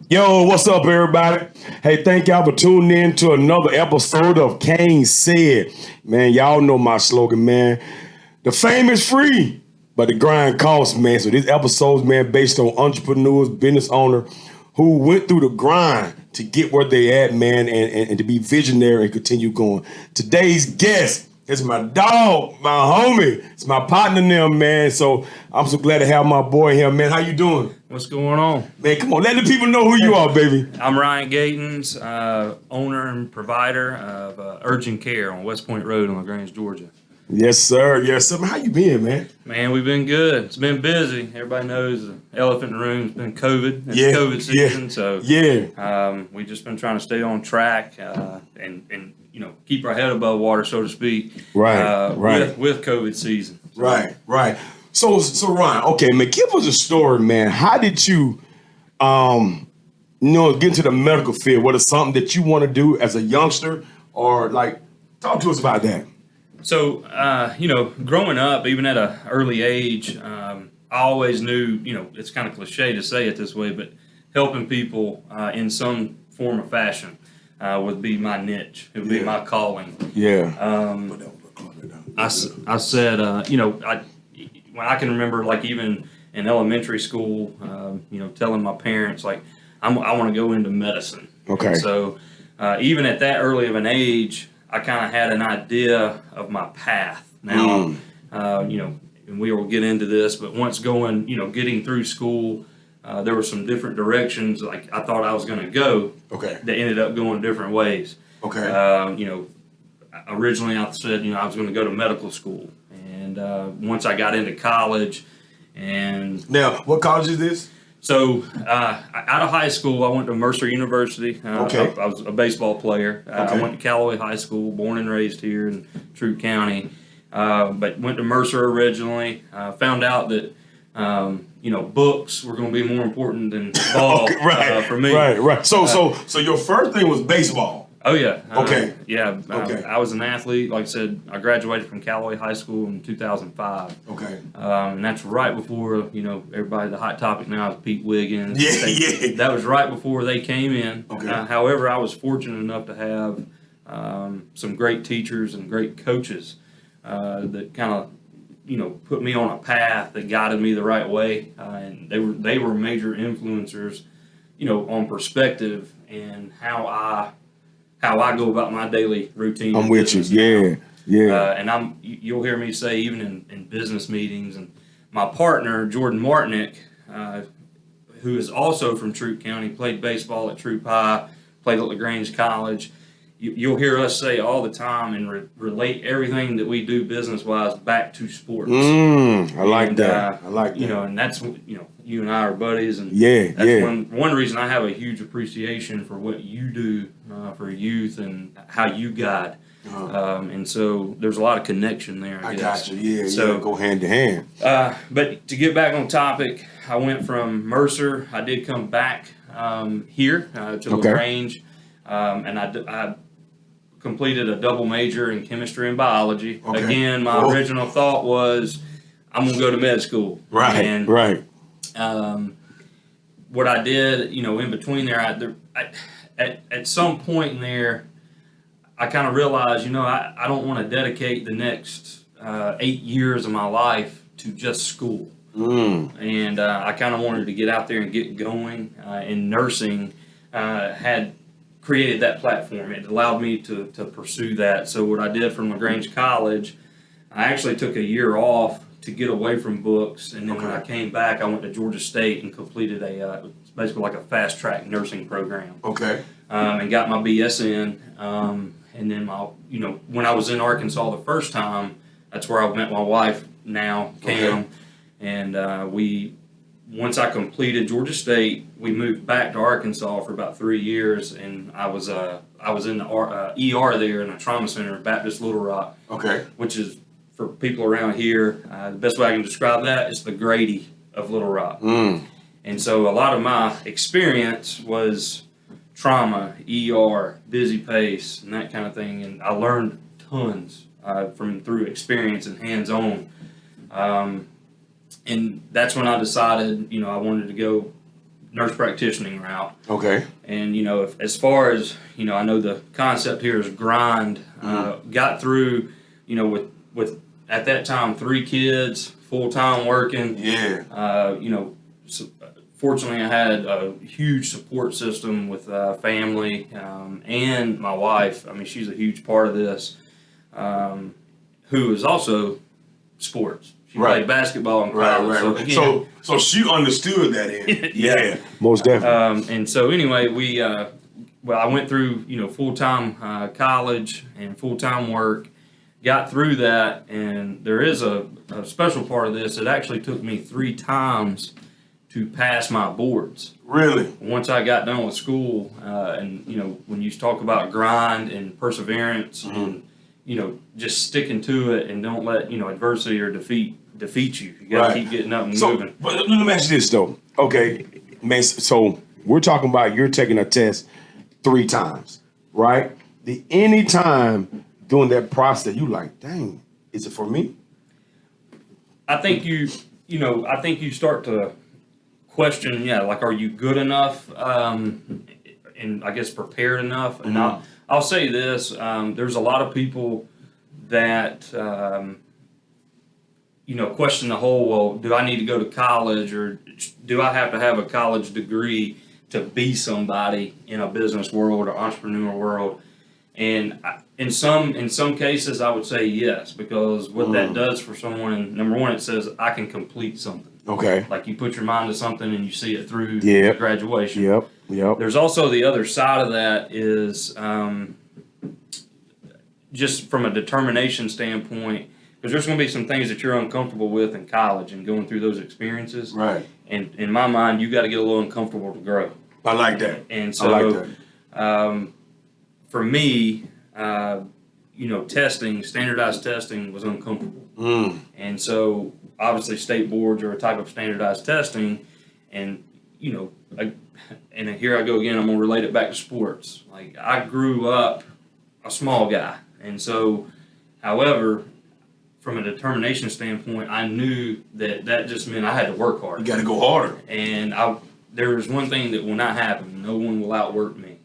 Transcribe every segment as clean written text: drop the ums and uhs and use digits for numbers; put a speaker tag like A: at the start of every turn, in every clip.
A: Yo, what's up, everybody? Hey, thank y'all for tuning in to another episode of KaneSaid. Man, y'all know my slogan, man. The fame is free, but the grind costs, man. So this episode's, man, based on entrepreneurs, business owners who went through the grind to get where they at, man, and to be visionary and continue going. Today's guest is my dog, my homie. It's my partner now, man. So I'm so glad to have my boy here, man. How you doing?
B: What's going on?
A: Man, come on, let the people know who you are, baby.
B: I'm Ryan Gatens, owner and provider of UrgenCare on West Point Road in LaGrange, Georgia.
A: Yes, sir. Yes, sir. How you been, man?
B: Man, we've been good. It's been busy. Everybody knows the elephant in the room has been COVID. It's
A: Yeah,
B: COVID season,
A: yeah,
B: so
A: yeah.
B: we've just been trying to stay on track and keep our head above water, so to speak.
A: Right, right.
B: With COVID season. So,
A: Right. So Ryan, okay, man, give us a story, man. How did you, get into the medical field? What is something that you want to do as a youngster, or like, talk to us about that.
B: So, growing up, even at an early age, I always knew, it's kind of cliche to say it this way, but helping people in some form or fashion would be my niche. It would be my calling.
A: Yeah.
B: I said, when I can remember, like even in elementary school, telling my parents, like, I want to go into medicine.
A: Okay.
B: And so even at that early of an age, I kind of had an idea of my path. Now, and we will get into this, but once getting through school, there were some different directions like I thought I was going to go.
A: Okay.
B: That ended up going different ways.
A: Okay.
B: Originally I said, I was going to go to medical school. And once I got into college and...
A: Now, what college is this?
B: So, out of high school, I went to Mercer University.
A: Okay.
B: I was a baseball player. I
A: Okay.
B: went to Callaway High School, born and raised here in Troup County. But went to Mercer originally. Found out that, books were going to be more important than ball for me.
A: Right. So your first thing was baseball.
B: Oh, yeah.
A: Okay.
B: Okay. I was an athlete. Like I said, I graduated from Callaway High School in 2005.
A: Okay.
B: And that's right before, everybody, the hot topic now is Pete Wiggins.
A: Yeah.
B: That was right before they came in.
A: Okay.
B: However, I was fortunate enough to have some great teachers and great coaches that kind of, put me on a path that guided me the right way. And they were major influencers, on perspective and how I go about my daily routine.
A: I'm with you. Yeah.
B: And you'll hear me say even in business meetings, and my partner Jordan Martinick, who is also from Troup County, played baseball at Troup High, played at LaGrange College. You'll hear us say all the time and relate everything that we do business-wise back to sports.
A: I like that.
B: And that's you and I are buddies, and
A: that's
B: one reason I have a huge appreciation for what you do for youth and how you guide. And so there's a lot of connection there. I guess.
A: Got you.
B: So
A: go hand to hand.
B: But to get back on topic, I went from Mercer. I did come back here to LaGrange, and I completed a double major in chemistry and biology.
A: Okay.
B: Again, my original thought was I'm going to go to med school.
A: Right.
B: What I did, in between there, at some point in there, I kind of realized, I don't want to dedicate the next 8 years of my life to just school. And I kind of wanted to get out there and get going. And nursing had created that platform. It allowed me to pursue that. So what I did from LaGrange College, I actually took a year off to get away from books, and then when I came back, I went to Georgia State and completed it's basically like a fast track nursing program.
A: Okay.
B: And got my BSN. And then when I was in Arkansas the first time, that's where I met my wife now, Cam.
A: Okay.
B: And once I completed Georgia State, we moved back to Arkansas for about 3 years, and I was in the ER there in a trauma center, Baptist Little Rock.
A: Okay.
B: Which is, for people around here, the best way I can describe that is the Grady of Little Rock. And so a lot of my experience was trauma, ER, busy pace, and that kind of thing. And I learned tons through experience and hands-on. And that's when I decided, I wanted to go nurse practitioning route.
A: Okay.
B: And, as far as, I know the concept here is grind. Got through, with at that time, 3 kids, full-time working.
A: Yeah.
B: Fortunately, I had a huge support system with family and my wife. I mean, she's a huge part of this, who is also sports. She played basketball in college.
A: Right.
B: So, again,
A: so she understood that end. Yeah. Most definitely.
B: and so anyway, I went through, full-time college and full-time work, got through that, and there is a special part of this. It actually took me 3 times to pass my boards.
A: Really?
B: Once I got done with school, and when you talk about grind and perseverance, and just sticking to it, and don't let adversity or defeat you. You got to keep getting up and moving.
A: But let me ask you this though. Okay, man. So we're talking about you're taking a test 3 times, right? Any time during that process, you like, dang, is it for me?
B: I think you start to question, like, are you good enough, and I guess prepared enough? And I'll say this: there's a lot of people that question the whole, well, do I need to go to college, or do I have to have a college degree to be somebody in a business world or entrepreneur world? And in some cases, I would say yes, because what that does for someone, number one, it says I can complete something.
A: Okay.
B: Like, you put your mind to something and you see it through graduation.
A: Yep.
B: There's also the other side of that is just from a determination standpoint, because there's going to be some things that you're uncomfortable with in college and going through those experiences.
A: Right.
B: And in my mind, you got to get a little uncomfortable to grow.
A: I like that.
B: And so,
A: I like that.
B: For me, standardized testing was uncomfortable. And so, obviously, state boards are a type of standardized testing. And, and here I go again, I'm going to relate it back to sports. Like, I grew up a small guy. And so, however, from a determination standpoint, I knew that just meant I had to work hard.
A: You got to go harder.
B: And there's one thing that will not happen. No one will outwork me.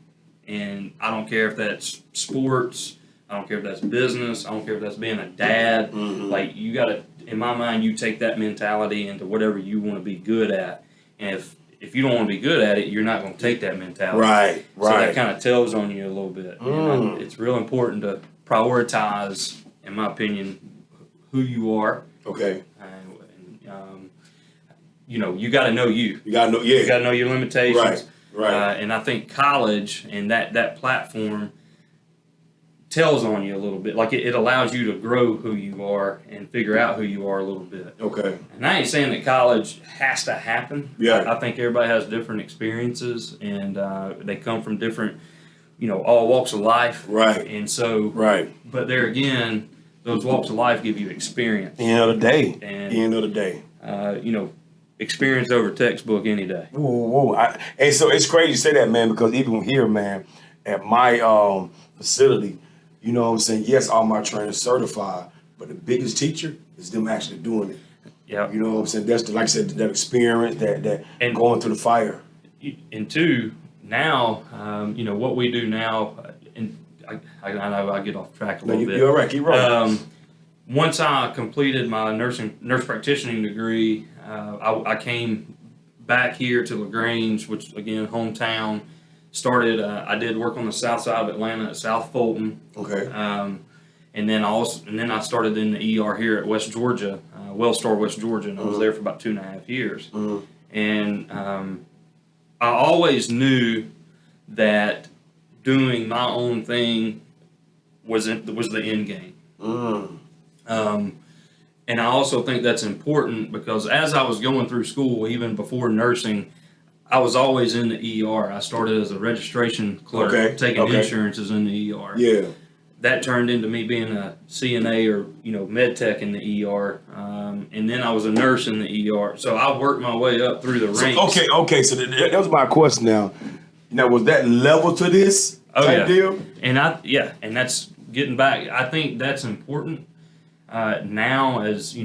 B: And I don't care if that's sports. I don't care if that's business. I don't care if that's being a dad. Like, you got to, in my mind, you take that mentality into whatever you want to be good at. And if you don't want to be good at it, you're not going to take that mentality.
A: Right.
B: So that kind of tells on you a little bit. And it's real important to prioritize, in my opinion, who you are.
A: Okay.
B: You got to know you.
A: You got to know.
B: You got to know your limitations.
A: Right.
B: And I think college and that platform tells on you a little bit. Like, it allows you to grow who you are and figure out who you are a little bit.
A: Okay.
B: And I ain't saying that college has to happen.
A: Yeah.
B: I think everybody has different experiences, and they come from different, all walks of life.
A: Right.
B: And so.
A: Right.
B: But there again, those walks of life give you experience.
A: End of the day.
B: And, experience over textbook any day.
A: Whoa. And so it's crazy you say that, man, because even here, man, at my facility, you know what I'm saying? Yes, all my trainers certified, but the biggest teacher is them actually doing it.
B: Yeah.
A: You know what I'm saying? That's like I said, that experience, that
B: and
A: going through the fire.
B: And 2, now, what we do now, and I know I get off track a little bit.
A: You're right. Keep rolling.
B: Once I completed my nurse practitioning degree, I came back here to LaGrange, which, again, hometown. I did work on the south side of Atlanta at South Fulton.
A: Okay.
B: And then I started in the ER here at West Georgia, Wellstar, West Georgia, and I was there for about 2.5 years. And I always knew that doing my own thing was the end game. And I also think that's important because as I was going through school, even before nursing, I was always in the ER. I started as a registration clerk, taking insurances in the ER.
A: Yeah.
B: That turned into me being a CNA or med tech in the ER, and then I was a nurse in the ER. So I worked my way up through the ranks.
A: Okay. So that was my question. Now was that level to this type deal?
B: And and that's getting back. I think that's important now as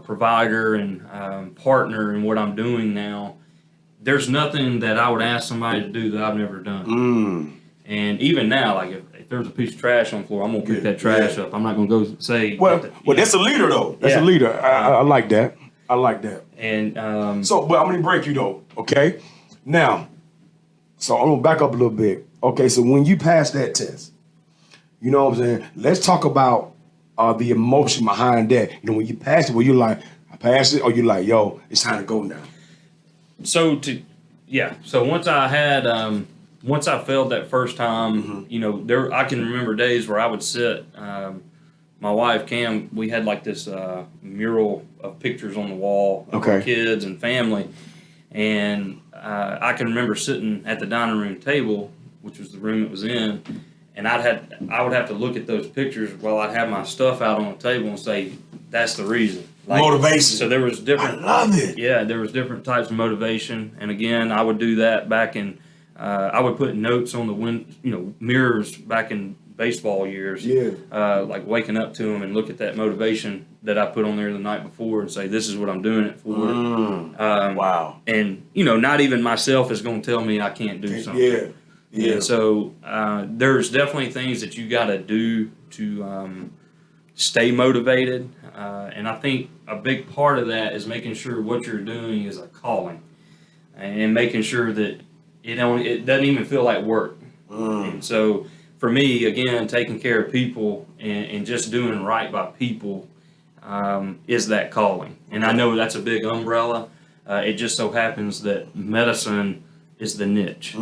B: provider and partner in what I'm doing now. there's nothing that I would ask somebody to do that I've never done. And even now, like if there's a piece of trash on the floor, I'm gonna pick that trash up. I'm not gonna go say.
A: Well, that's a leader though. That's a leader. I like that. I like that.
B: And
A: but I'm gonna break you though. Okay. Now, so I'm gonna back up a little bit. Okay. So when you pass that test, you know what I'm saying? Let's talk about the emotion behind that. You know, when you pass it, where you're like, I passed it, or you're like, yo, it's time to go now.
B: So once I failed that first time, you know, I can remember days where I would sit. My wife Cam, we had like this mural of pictures on the wall of our kids and family, and I can remember sitting at the dining room table, which was the room it was in, and I would have to look at those pictures while I'd have my stuff out on the table and say, that's the reason. Like,
A: motivation.
B: So there was different.
A: I love it.
B: Yeah, there was different types of motivation, and again, I would do that back in. I would put notes on the mirrors back in baseball years. Yeah. Like waking up to them and look at that motivation that I put on there the night before and say, this is what I'm doing it for.
A: Wow.
B: And not even myself is going to tell me I can't do something. Yeah. And so there's definitely things that you got to do to stay motivated. And I think a big part of that is making sure what you're doing is a calling, and making sure that it doesn't even feel like work. And so for me, again, taking care of people and just doing right by people is that calling. And I know that's a big umbrella. It just so happens that medicine is the niche.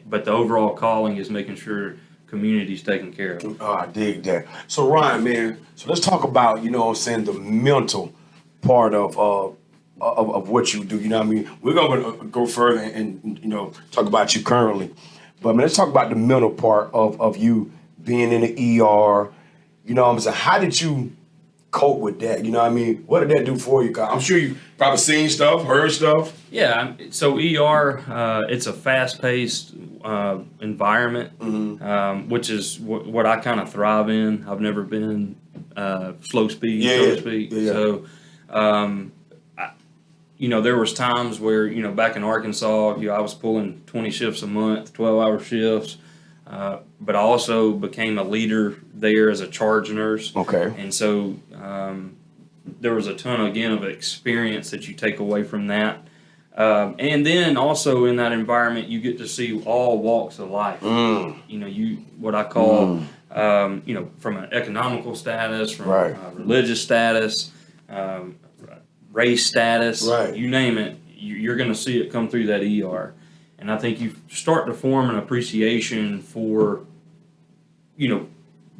B: But the overall calling is making sure community's taken care of.
A: Oh, I dig that. So Ryan, man, so let's talk about, you know what I'm saying, the mental part of what you do. You know what I mean? We're going to go further and you know, talk about you currently. But man, let's talk about the mental part of you being in the ER. You know what I'm saying? How did you cope with that? You know what I mean? What did that do for you? 'Cause I'm sure you probably seen stuff, heard stuff.
B: Yeah, so ER, it's a fast-paced environment, which is what I kind of thrive in. I've never been slow speed, so to speak. Yeah. So, there was times where, back in Arkansas, I was pulling 20 shifts a month, 12-hour shifts. But I also became a leader there as a charge nurse. Okay. And so there was a ton, again, of experience that you take away from that. And then also in that environment, you get to see all walks of life. What I call, from an economical status, from religious status, race status, you name it, you're going to see it come through that ER. And I think you start to form an appreciation for,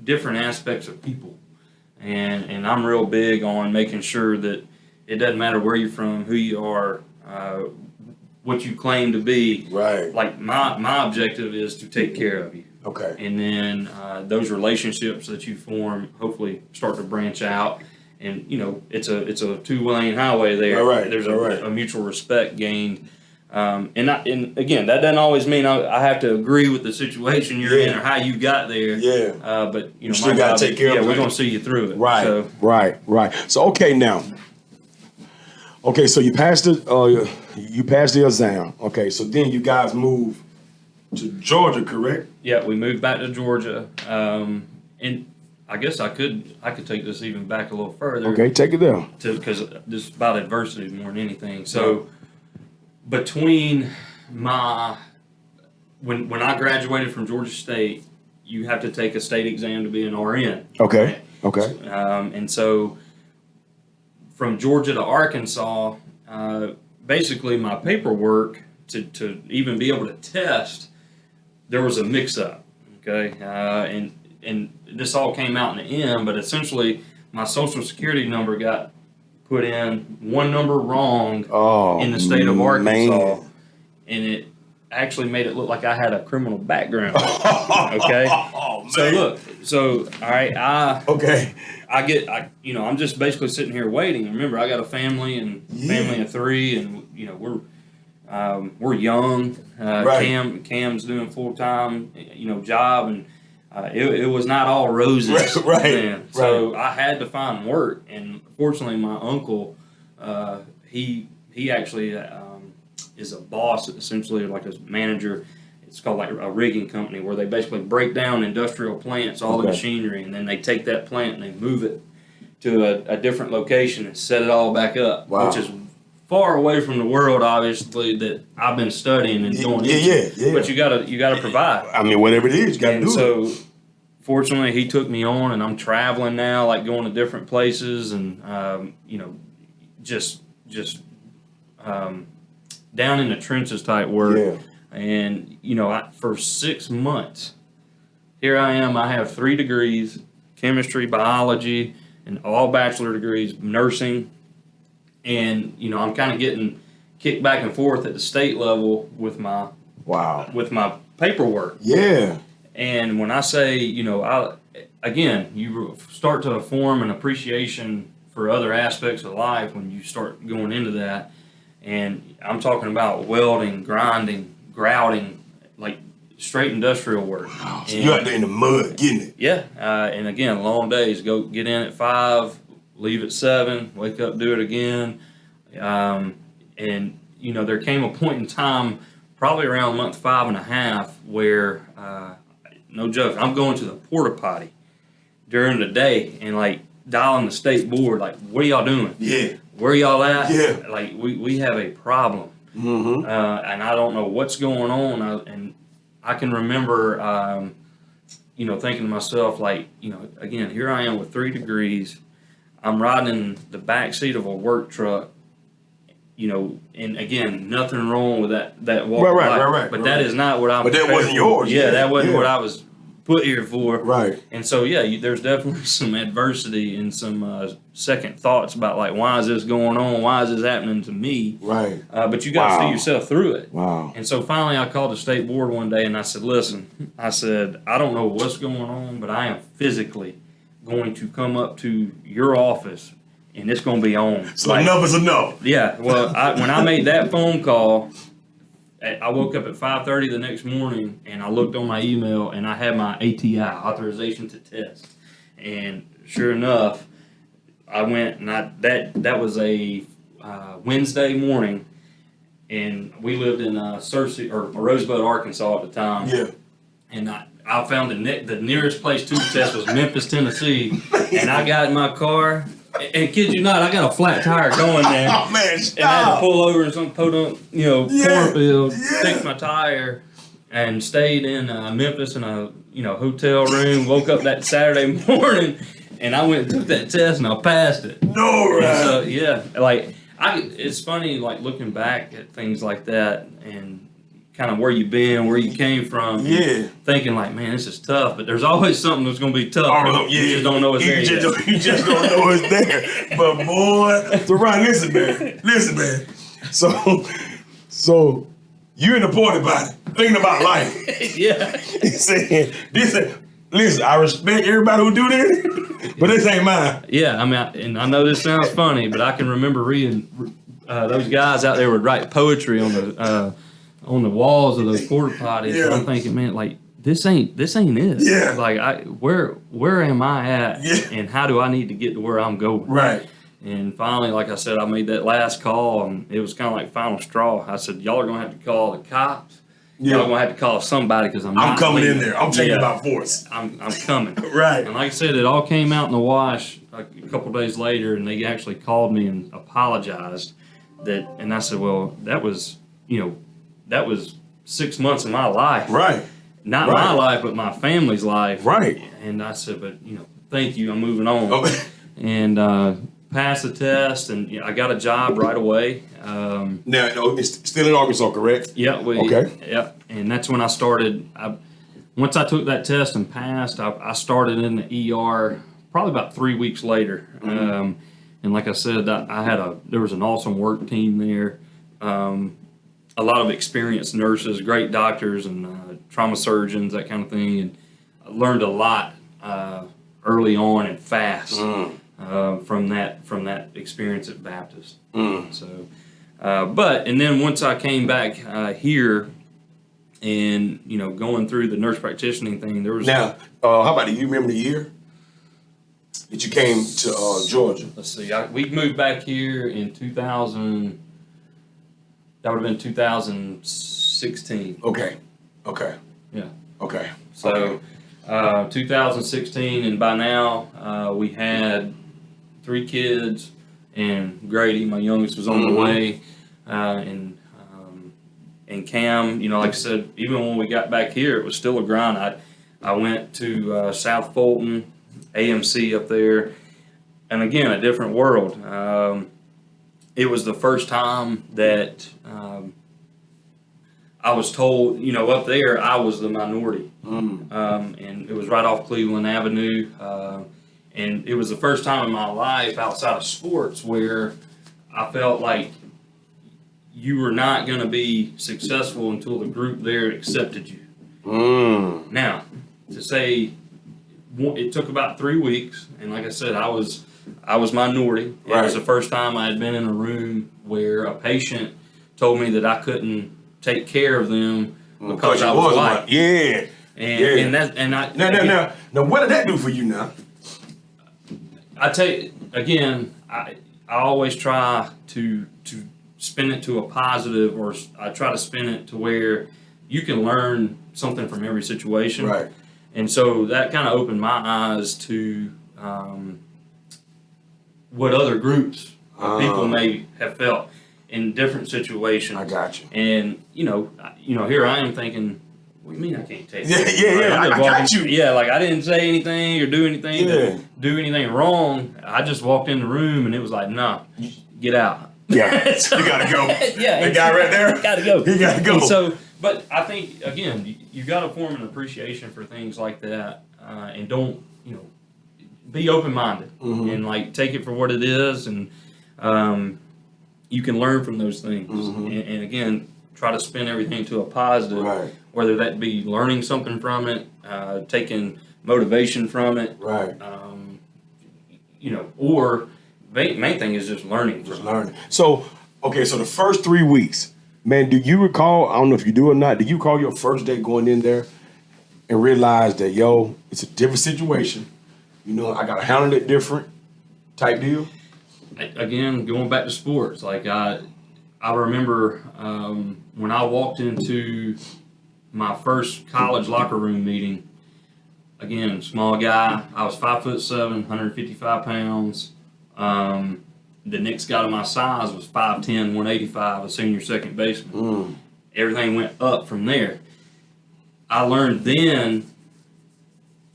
B: different aspects of people. And I'm real big on making sure that it doesn't matter where you're from, who you are, what you claim to be. Right. Like my objective is to take care of you. Okay. And then those relationships that you form hopefully start to branch out. And, it's a two-lane highway there. All right. There's a mutual respect gained. And again, that doesn't always mean I have to agree with the situation you're in or how you got there. Yeah. But you still got to take care of it. We're going to see you through it. Right. So.
A: Right. So okay, now. Okay, so you passed the exam. Okay, so then you guys moved to Georgia, correct?
B: Yeah, we moved back to Georgia, and I guess I could take this even back a little further.
A: Okay, take it there.
B: Because this is about adversity more than anything. So. Between when I graduated from Georgia State, you have to take a state exam to be an RN. Okay. Okay. And so from Georgia to Arkansas, basically my paperwork to even be able to test, there was a mix-up. Okay. And this all came out in the end, but essentially my Social Security number got put in one number wrong in the state of Arkansas, and it actually made it look like I had a criminal background. Okay, so all right, I'm just basically sitting here waiting. Remember, I got a family of three, and we're young. Cam's doing full-time job, and it was not all roses. Right. So I had to find work, and fortunately, my uncle, he actually is a boss, essentially like a manager. It's called like a rigging company where they basically break down industrial plants, all the machinery, and then they take that plant and they move it to a different location and set it all back up, which is far away from the world, obviously, that I've been studying and going into. But you gotta provide.
A: I mean, whatever it is, you gotta do it.
B: So, fortunately, he took me on, and I'm traveling now, like going to different places, and just down in the trenches type work.
A: Yeah.
B: And for 6 months, here I am. I have 3 degrees: chemistry, biology, and all bachelor degrees, nursing. And I'm kind of getting kicked back and forth at the state level with my paperwork.
A: Yeah.
B: And when I say, you start to form an appreciation for other aspects of life when you start going into that. And I'm talking about welding, grinding, grouting, like straight industrial work.
A: Wow. So you're out there in the mud getting it.
B: Yeah. And again, long days. Go get in at 5, leave at 7, wake up, do it again. And there came a point in time, probably around month 5.5, where, no joke, I'm going to the porta potty during the day and like dialing the state board, like, what are y'all doing?
A: Yeah.
B: Where y'all at?
A: Yeah.
B: Like, we have a problem.
A: Mm-hmm.
B: And I don't know what's going on. And I can remember, thinking to myself, like, again, here I am with 3 degrees. I'm riding in the back seat of a work truck, and again, nothing wrong with that walk of life.
A: Right.
B: But that is not what I'm.
A: But that wasn't yours.
B: Yeah, that wasn't what I was put here for.
A: Right.
B: And so, there's definitely some adversity and some second thoughts about, like, why is this going on? Why is this happening to me?
A: Right.
B: But you got to see yourself through it.
A: Wow.
B: And so finally I called the state board one day and I said, listen, I don't know what's going on, but I am physically going to come up to your office and it's going to be on.
A: So enough is enough.
B: Yeah. Well, when I made that phone call, I woke up at 5:30 the next morning and I looked on my email and I had my ATI, authorization to test. And sure enough, I went and that was a Wednesday morning, and we lived in Searcy or Rosebud, Arkansas at the time.
A: Yeah.
B: And I found the nearest place to test was Memphis, Tennessee, and I got in my car. And kid you not, I got a flat tire going there.
A: Oh man, stop.
B: And I had to pull over in some podunk, cornfield, fix my tire, and stayed in Memphis in a hotel room. Woke up that Saturday morning, and I went and took that test, and I passed it.
A: No, right?
B: So it's funny, like looking back at things like that, and kind of where you've been, where you came from.
A: Yeah.
B: Thinking like, man, this is tough, but there's always something that's going to be tough.
A: Oh, yeah.
B: You just don't know it's there yet.
A: You just don't know it's there. But boy, so Ryan, listen, man. So you're in the porta potty, thinking about life.
B: Yeah.
A: Saying, listen, I respect everybody who do this, but this ain't mine.
B: Yeah, I mean, and I know this sounds funny, but I can remember reading those guys out there would write poetry on the walls of those porta potties.
A: Yeah.
B: And I'm thinking, man, like this ain't it.
A: Yeah.
B: Like where am I at?
A: Yeah.
B: And how do I need to get to where I'm going?
A: Right.
B: And finally, like I said, I made that last call, and it was kind of like final straw. I said, y'all are gonna have to call the cops.
A: Yeah.
B: Y'all gonna have to call somebody because I'm
A: coming
B: leaving.
A: in there. I'm taking about force.
B: I'm coming.
A: Right.
B: And like I said, it all came out in the wash a couple days later, and they actually called me and apologized. And I said, well, that was 6 months of my life.
A: Right.
B: Not my life, but my family's life.
A: Right.
B: And I said, but thank you. I'm moving on.
A: Okay.
B: And passed the test, and I got a job right away.
A: Now, it's still in Arkansas, correct?
B: Yeah.
A: Okay.
B: Yeah. And that's when I started. Once I took that test and passed, I started in the ER probably about 3 weeks later.
A: Mm-hmm.
B: And like I said, there was an awesome work team there. A lot of experienced nurses, great doctors, and trauma surgeons, that kind of thing. And I learned a lot early on and fast from that experience at Baptist. So, and then once I came back here, and going through the nurse practitioning thing, there was
A: now. How about you remember the year that you came to Georgia?
B: Let's see. We moved back here in 2000. That would have been 2016.
A: Okay.
B: Yeah.
A: Okay.
B: So, 2016, and by now we had 3 kids, and Grady, my youngest, was on the way, and Cam, like I said, even when we got back here, it was still a grind. I went to South Fulton, AMC up there, and again, a different world. It was the first time that I was told, up there, I was the minority. And it was right off Cleveland Avenue. And it was the first time in my life outside of sports where I felt like you were not going to be successful until the group there accepted you. Now, to say it took about 3 weeks, and like I said, I was minority. It was the first time I had been in a room where a patient told me that I couldn't take care of them because I was white.
A: Yeah.
B: Now
A: what did that do for you now?
B: I tell you again, I always try to spin it to a positive, or I try to spin it to where you can learn something from every situation.
A: Right.
B: And so that kind of opened my eyes to what other groups of people may have felt in different situations.
A: I got you.
B: And here I am thinking, what do you mean I can't take it?
A: I got you.
B: Yeah, like I didn't say anything or do anything to do anything wrong. I just walked in the room and it was like, nah, get out.
A: Yeah, so, you gotta go.
B: Yeah,
A: the guy right there.
B: Gotta go.
A: He gotta go.
B: And so, but I think again, you got to form an appreciation for things like that, and don't be open minded and like take it for what it is, and you can learn from those things. And again, try to spin everything to a positive, whether that be learning something from it, taking motivation from it, or main thing is just learning.
A: So, okay, so the first 3 weeks, man, do you recall, I don't know if you do or not, do you recall your first day going in there and realize that, it's a different situation, I gotta handle it different type deal?
B: Again, going back to sports, like I remember when I walked into my first college locker room meeting, again, small guy, I was 5'7", 155 pounds. The next guy to my size was 5'10", 185, a senior second baseman. Everything went up from there. I learned then,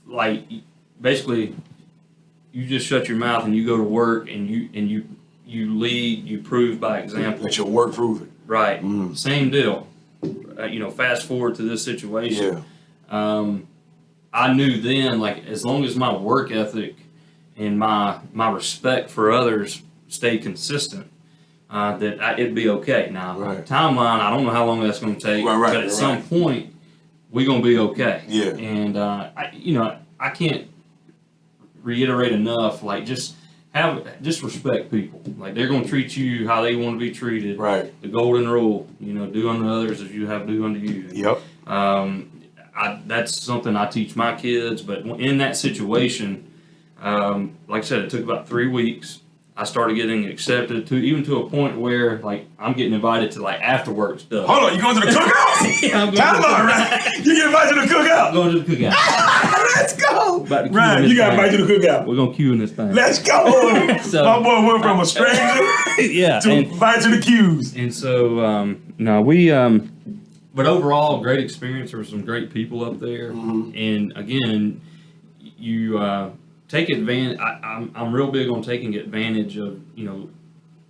B: like, basically, you just shut your mouth and you go to work and you lead, you prove by example.
A: Let your work prove it.
B: Right. Same deal. Fast forward to this situation. I knew then, like, as long as my work ethic and my respect for others stay consistent, that it'd be okay. Now, timeline, I don't know how long that's going to take, but at some point, we're going to be okay. Yeah. And, I can't reiterate enough, like, just respect people. Like, they're going to treat you how they want to be treated. Right. The golden rule, do unto others as you have do unto you. Yep. That's something I teach my kids, but in that situation, like I said, it took about 3 weeks. I started getting accepted even to a point where, like, I'm getting invited to, like, after work stuff.
A: Hold on, you going to the cookout?
B: Yeah, I'm going
A: Time on, right? You get invited to the cookout?
B: I'm going to the cookout.
A: Let's go. Ryan, you got invited to the cookout.
B: We're going to queue in this thing.
A: Let's go. So, my boy went from a stranger to invite to the queues.
B: And so, but overall, great experience. There were some great people up there. And again, you take advantage. I'm real big on taking advantage of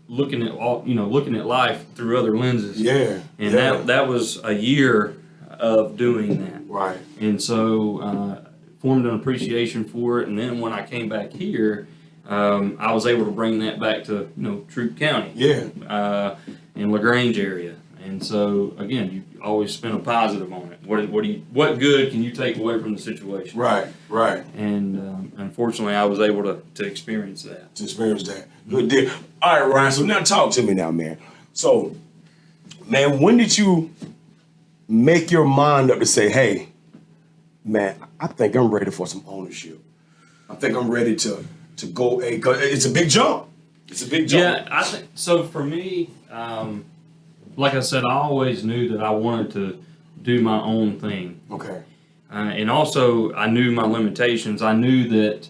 B: looking at life through other lenses. Yeah. And that was a year of doing that. Right. And so formed an appreciation for it. And then when I came back here, I was able to bring that back to Troup County. Yeah. In LaGrange area. And so again, you always spin a positive on it. What good can you take away from the situation? Right, right. And unfortunately, I was able to experience that.
A: Good deal. All right, Ryan. So now talk to me now, man. So, man, when did you make your mind up to say, "Hey, man, I think I'm ready for some ownership. I think I'm ready to go." Cause it's a big jump. It's a big jump.
B: Yeah, I think so. For me. like I said, I always knew that I wanted to do my own thing.
A: Okay.
B: And also, I knew my limitations. I knew that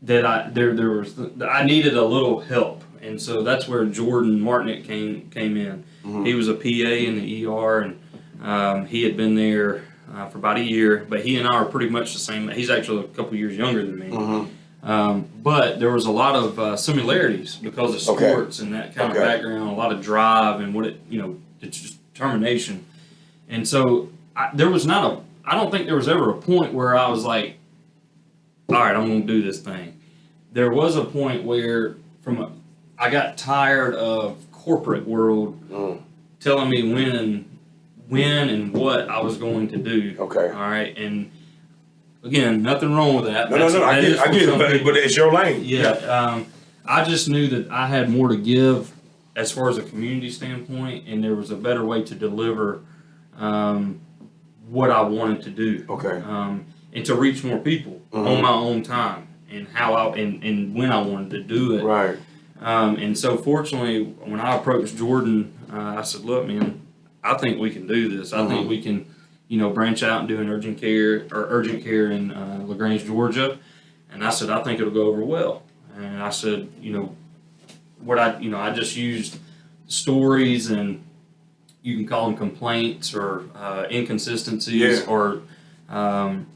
B: I needed a little help, and so that's where Jordan Martinick came in.
A: Mm-hmm.
B: He was a PA in the ER, and he had been there for about a year. But he and I are pretty much the same. He's actually a couple years younger than me.
A: Mm-hmm.
B: But there was a lot of similarities because of sports and that kind of background, a lot of drive and it's just determination. And so I don't think there was ever a point where I was like, all right, I'm going to do this thing. There was a point where I got tired of corporate world telling me when and what I was going to do.
A: Okay.
B: All right. And again, nothing wrong with that.
A: No. I get it, but it's your lane.
B: Yeah. I just knew that I had more to give as far as a community standpoint, and there was a better way to deliver what I wanted to do.
A: Okay.
B: And to reach more people on my own time and and when I wanted to do it.
A: Right.
B: And so fortunately, when I approached Jordan, I said, look, man, I think we can do this. I think we can, branch out and do an urgent care in LaGrange, Georgia. And I said, I think it'll go over well. And I said, I just used stories, and you can call them complaints or inconsistencies or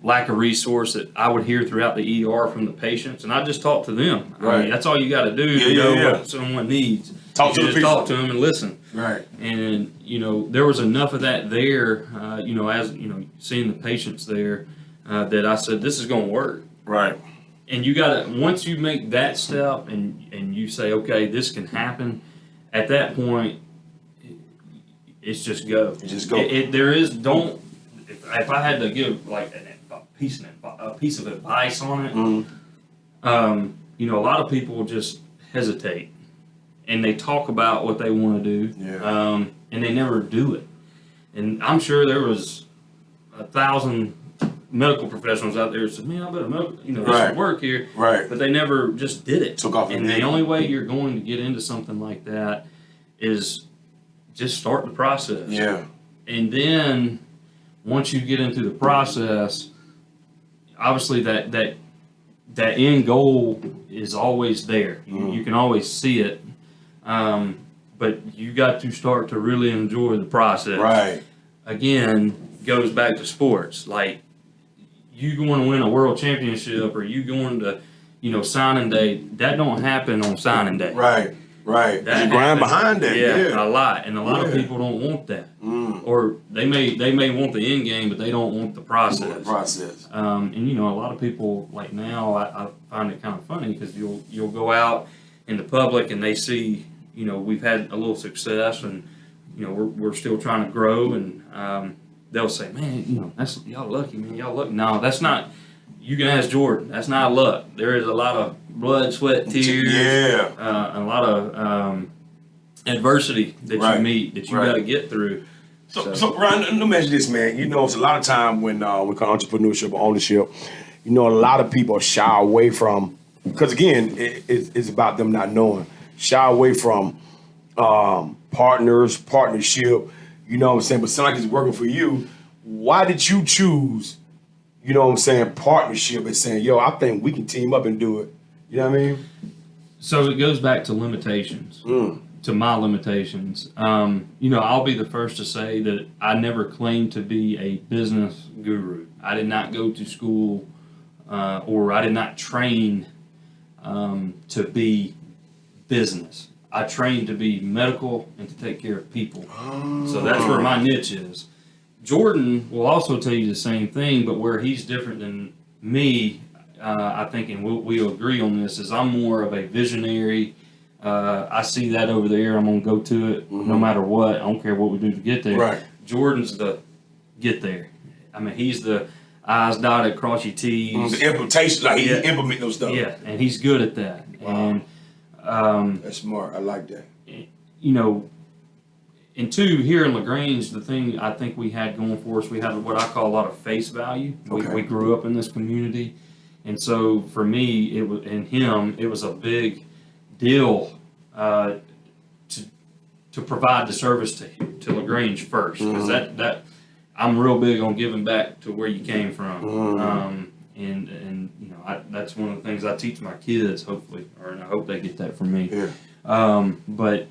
B: lack of resource that I would hear throughout the ER from the patients, and I just talk to them.
A: Right.
B: I mean, that's all you got to do to know what someone needs.
A: Talk to
B: them and listen.
A: Right.
B: And there was enough of that there. As seeing the patients there, that I said this is going to work.
A: Right.
B: And you got to, once you make that step and you say, okay, this can happen. At that point, it's just go.
A: You just go.
B: If I had to give like a piece of advice on it, a lot of people just hesitate, and they talk about what they want to do, and they never do it. And I'm sure there was 1,000 medical professionals out there who said, "Man, I better this will work here," but they never just did it.
A: Took off.
B: And the only way you're going to get into something like that is just start the process.
A: Yeah.
B: And then once you get into the process, obviously that end goal is always there. You can always see it, but you got to start to really enjoy the process.
A: Right.
B: Again, goes back to sports. Like, you going to win a world championship, or you going to, signing day, that don't happen on signing day.
A: Right. There's a grind behind that.
B: Yeah, a lot. And a lot of people don't want that. Or they may want the end game, but they don't want the process. And a lot of people, like now, I find it kind of funny because you'll go out in the public and they see, we've had a little success, and we're still trying to grow, and they'll say, man, that's y'all lucky, man. Y'all lucky. No, that's not. You can ask Jordan. That's not luck. There is a lot of blood, sweat, tears, a lot of adversity that you meet, that you got to get through.
A: So Ryan, let me ask you this, man. It's a lot of time when we call entrepreneurship or ownership, a lot of people shy away from, because again, it's about them not knowing, shy away from partnership, you know what I'm saying? But it sounds like it's working for you. Why did you choose, partnership and saying, yo, I think we can team up and do it? You know what I mean?
B: So it goes back to limitations, to my limitations. I'll be the first to say that I never claimed to be a business guru. I did not go to school or I did not train to be business. I trained to be medical and to take care of people. So that's where my niche is. Jordan will also tell you the same thing, but where he's different than me, I think, and we'll agree on this, is I'm more of a visionary. I see that over there. I'm going to go to it no matter what. I don't care what we do to get there.
A: Right.
B: Jordan's the get there. I mean, he's the I's dotted, cross your T's.
A: The implementation, like he implement those stuff.
B: Yeah, and he's good at that.
A: Wow.
B: And
A: that's smart. I like that.
B: And two, here in LaGrange, the thing I think we had going for us, we had what I call a lot of face value. We grew up in this community. And so for me, it was a big deal to to provide the service to LaGrange first, because that I'm real big on giving back to where you came from. And you know, that's one of the things I teach my kids, hopefully, and I hope they get that from me.
A: Yeah.
B: But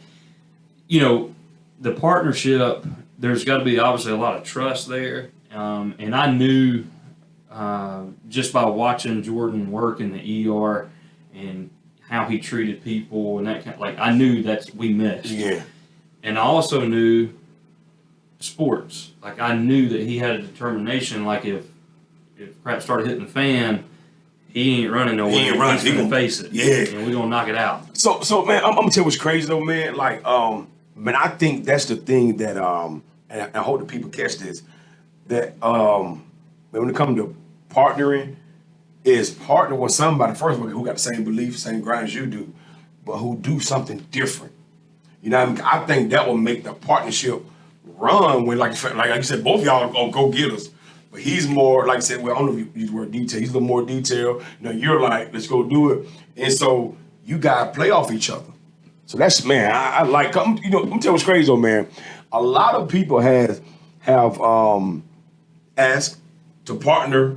B: you know, the partnership, there's got to be obviously a lot of trust there. And I knew just by watching Jordan work in the ER and how he treated people and that kind of, like, I knew that we meshed.
A: Yeah.
B: And I also knew sports. Like, I knew that he had a determination. Like, if crap started hitting the fan, he ain't running nowhere.
A: He ain't running.
B: He's gonna face it.
A: Yeah.
B: And we're gonna knock it out.
A: So man, I'm gonna tell you what's crazy though, man. Like, man, I think that's the thing that and I hope the people catch this. That when it comes to partnering, is partner with somebody first of all who got the same belief, same grind as you do, but who do something different. You know what I mean? I think that will make the partnership run when, like you said, both of y'all are go getters. But he's more, like I said, well, I don't know if you use the word detail. He's a little more detailed. You know, you're like, let's go do it. And so you guys play off each other. So that's, man, I like, you know, I'm telling you what's crazy though, man. A lot of people have asked to partner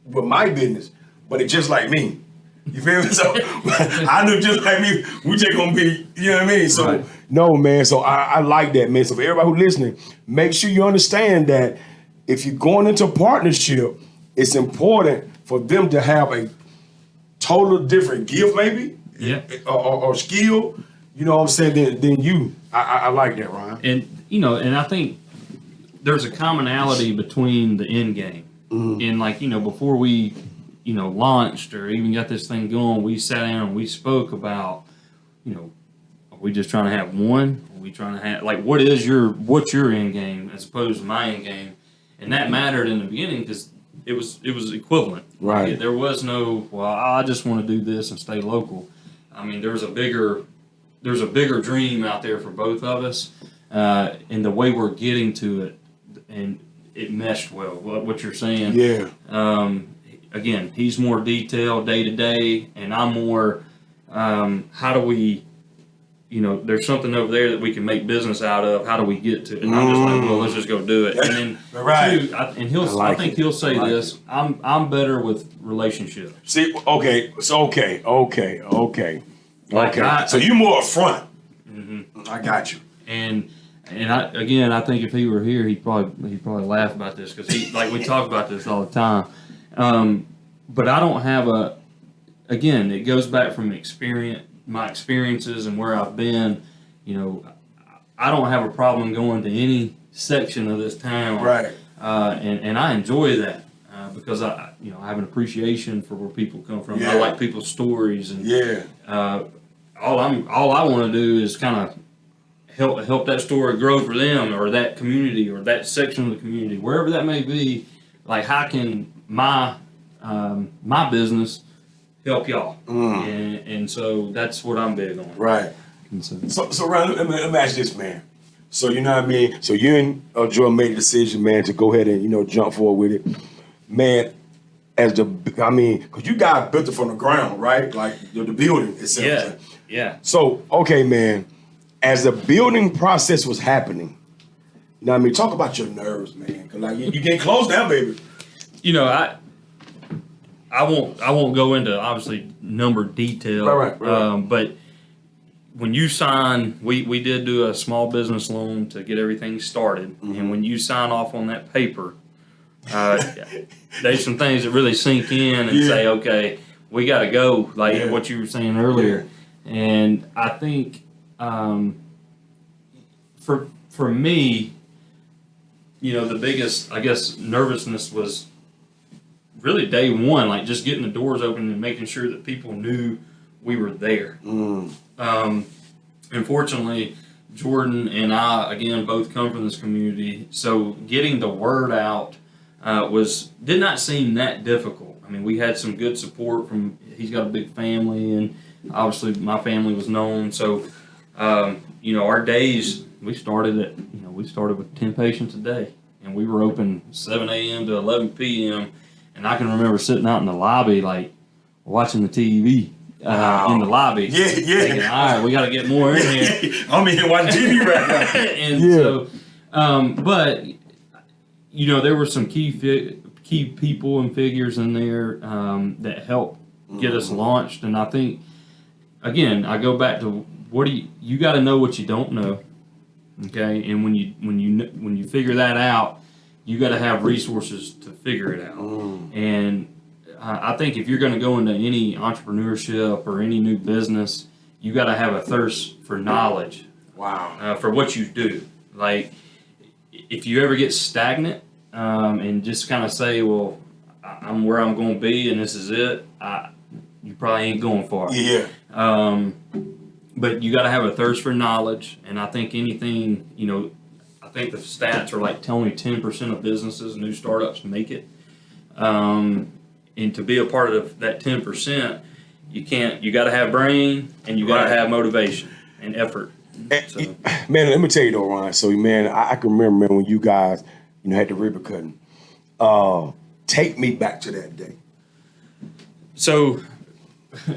A: with my business, but it's just like me. You feel me? So I knew just like me, we just gonna be, you know what I mean? So
B: Right.
A: no, man. So I like that, man. So for everybody who's listening, make sure you understand that if you're going into a partnership, it's important for them to have a total different gift, maybe,
B: Yeah.
A: or skill. You know what I'm saying? Than you. I like that, Ryan.
B: And you know, and I think there's a commonality between the end game. And like, you know, before we, you know, launched or even got this thing going, we sat down and we spoke about, you know, are we just trying to have one? Are we trying to have, like, what's your end game as opposed to my end game? And that mattered in the beginning because it was equivalent.
A: Right.
B: There was no, well, I just want to do this and stay local. I mean, there's a bigger dream out there for both of us, and the way we're getting to it, and it meshed well. What you're saying,
A: Yeah.
B: Again, he's more detailed day to day, and I'm more. How do we? You know, there's something over there that we can make business out of. How do we get to it? And I'm just like, well, let's just go do it. And then,
A: Right.
B: I think he'll say this. I'm better with relationships.
A: See, okay, so okay.
B: Like
A: So you more upfront.
B: Mm-hmm.
A: I got you.
B: And I think if he were here, he'd probably laugh about this because we talk about this all the time. But I don't have again, it goes back from my experiences and where I've been. You know, I don't have a problem going to any section of this town.
A: Right.
B: And I enjoy that because I have an appreciation for where people come from.
A: Yeah.
B: I like people's stories and
A: Yeah.
B: all I want to do is kind of help that story grow for them or that community or that section of the community, wherever that may be. Like, how can my business help y'all? And so that's what I'm big on.
A: Right.
B: And so,
A: So Ryan, let me ask this, man. So you know what I mean? So you and Joel made a decision, man, to go ahead and, jump forward with it. Man, because you guys built it from the ground, right? Like the building itself.
B: yeah.
A: So, okay, man, as the building process was happening, you know what I mean? Talk about your nerves, man. Because like, you getting close now, baby.
B: You know, I won't go into obviously number detail.
A: Right.
B: But when you sign, we did do a small business loan to get everything started, and when you sign off on that paper, there's some things that really sink in and say, okay, we got to go. Like what you were saying earlier, and I think for me, the biggest, I guess, nervousness was really day one, like just getting the doors open and making sure that people knew we were there. Unfortunately, Jordan and I, again, both come from this community, so getting the word out did not seem that difficult. I mean, we had some good support from, he's got a big family, and obviously my family was known, so our days, we started with 10 patients a day, and we were open 7 a.m. to 11 p.m., and I can remember sitting out in the lobby, like, watching the TV in the lobby.
A: Yeah.
B: Thinking, all right, we got to get more in here.
A: I'm in here watching TV right now.
B: And so, but there were some key people and figures in there that helped get us launched. And I think, again, I go back to you got to know what you don't know, okay? And when you figure that out, you got to have resources to figure it out. And I think if you're going to go into any entrepreneurship or any new business, you got to have a thirst for knowledge.
A: Wow.
B: For what you do. Like, if you ever get stagnant and just kind of say, well, I'm where I'm going to be and this is it, you probably ain't going far.
A: Yeah.
B: But you got to have a thirst for knowledge. And I think anything, I think the stats are like only 10% of businesses, new startups make it. And to be a part of that 10%, you got to have brain and you got to have motivation and effort. So.
A: Man, let me tell you though, Ryan. So, man, I can remember, man, when you guys, had the ribbon cutting. Take me back to that day.
B: So,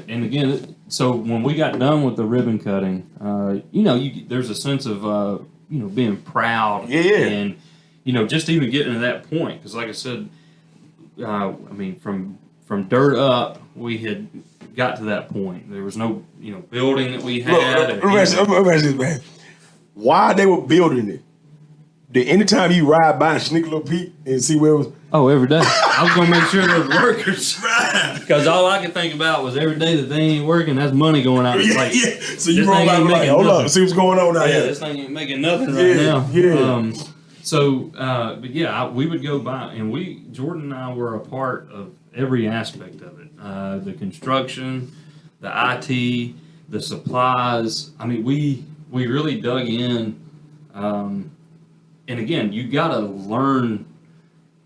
B: and again, when we got done with the ribbon cutting, there's a sense of, being proud.
A: Yeah.
B: And, just even getting to that point. Because like I said, from dirt up, we had got to that point. There was no, building that we had.
A: Man. Why they were building it? Did anytime you ride by and sneak a little peek and see where it was?
B: Oh, every day. I was going to make sure there was workers. Because all I could think about was every day that they ain't working, that's money going out.
A: Yeah. So you roll out like, hold up, see what's going on out here.
B: Yeah, this thing ain't making nothing right now.
A: Yeah.
B: But yeah, we would go by, and Jordan and I were a part of every aspect of it. The construction, the IT, the supplies. I mean, we really dug in. And again, you got to learn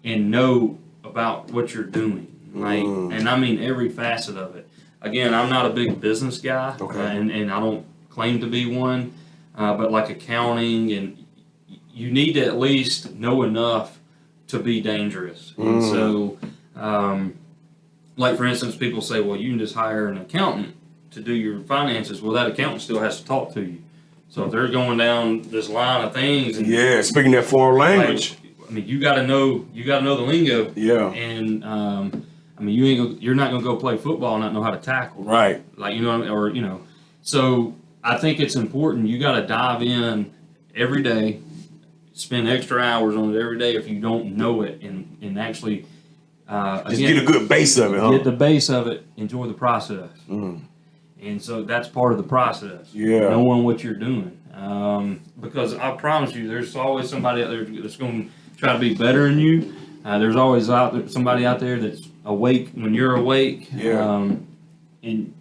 B: and know about what you're doing. Like, and I mean every facet of it. Again, I'm not a big business guy, and I don't claim to be one. But like accounting, and you need to at least know enough to be dangerous. And so, like for instance, people say, well, you can just hire an accountant to do your finances. Well, that accountant still has to talk to you. So if they're going down this line of things, and
A: speaking that foreign language,
B: you got to know the lingo.
A: Yeah.
B: And you're not gonna go play football and not know how to tackle.
A: Right.
B: Like So I think it's important. You got to dive in every day, spend extra hours on it every day if you don't know it, and actually
A: just get a good base of it.
B: Get the base of it. Enjoy the process. And so that's part of the process.
A: Yeah.
B: Knowing what you're doing. Because I promise you, there's always somebody out there that's going to try to be better than you. There's always somebody out there that's awake when you're awake.
A: Yeah.
B: And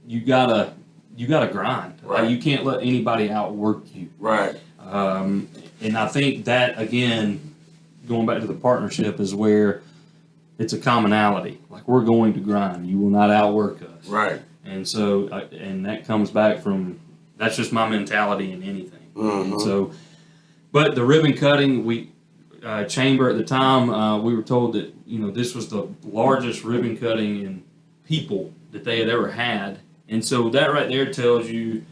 B: you gotta grind.
A: Right.
B: Like, you can't let anybody outwork you.
A: Right.
B: And I think that, again, going back to the partnership, is where it's a commonality. Like, we're going to grind. You will not outwork us.
A: Right.
B: And so, and that comes back from, that's just my mentality in anything. And so, but the ribbon cutting, Chamber at the time, we were told that, this was the largest ribbon cutting in people that they had ever had. And so that right there tells you,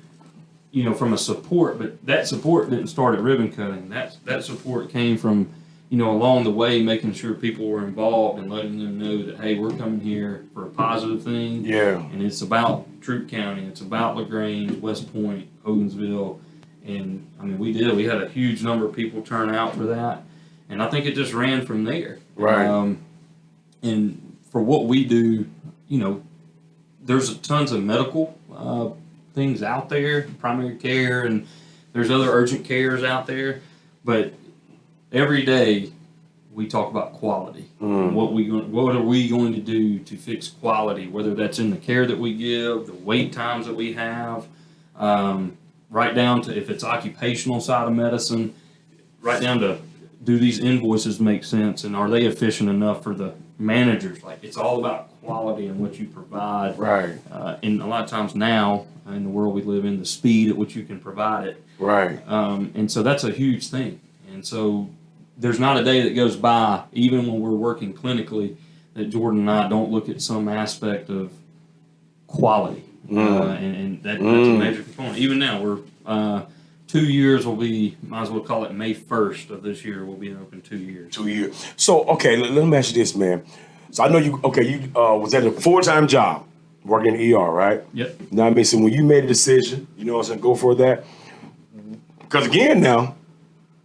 B: from a support, but that support didn't start at ribbon cutting. That support came from, along the way, making sure people were involved and letting them know that, hey, we're coming here for a positive thing.
A: Yeah.
B: And it's about Troup County. It's about LaGrange, West Point, Hogansville. And, we had a huge number of people turn out for that. And I think it just ran from there.
A: Right.
B: And for what we do, there's tons of medical things out there, primary care, and there's other urgent cares out there. But every day we talk about quality. What are we going to do to fix quality, whether that's in the care that we give, the wait times that we have, right down to if it's occupational side of medicine, right down to, do these invoices make sense, and are they efficient enough for the managers? Like, it's all about quality and what you provide.
A: Right.
B: And a lot of times now, in the world we live in, the speed at which you can provide it.
A: Right.
B: And so that's a huge thing. And so there's not a day that goes by, even when we're working clinically, that Jordan and I don't look at some aspect of quality, and that's a major component. Even now, we're 2 years will be, might as well call it May 1st of this year. We'll be open 2 years.
A: 2 years. So, okay, let me ask you this, man. So I know you was at a full-time job working in ER, right?
B: Yep.
A: Now, I mean, so when you made a decision, you know what I'm saying, go for that. Because again, now,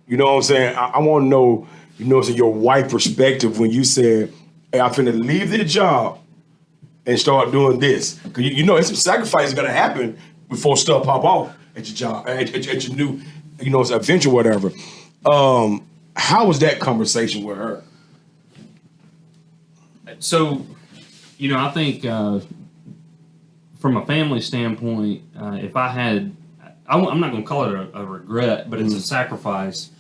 A: you know what I'm saying, I want to know, you know, so your wife perspective when you said, hey, I'm finna leave the job and start doing this. Because you know, it's some sacrifices going to happen before stuff pop off at your job, at your new, you know, it's a venture, whatever. How was that conversation with her?
B: So, you know, I think from a family standpoint, if I had, I'm not going to call it a regret, but it's a sacrifice.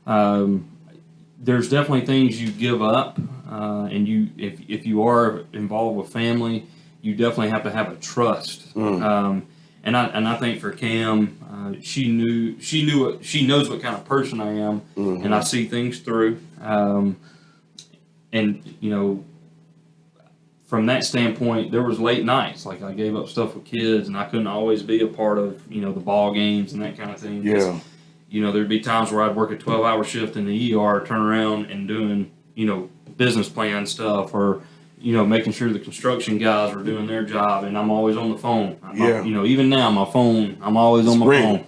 B: There's definitely things you give up, and if you are involved with family, you definitely have to have a trust. And I think for Cam, she knows what kind of person I am, and I see things through. And you know, from that standpoint, there was late nights. Like I gave up stuff with kids, and I couldn't always be a part of, you know, the ball games and that kind of thing.
A: Yeah.
B: You know, there'd be times where I'd work a 12-hour shift in the ER, turn around and doing, you know, business plan stuff, or, you know, making sure the construction guys were doing their job, and I'm always on the phone. You know, even now, my phone, I'm always on my phone.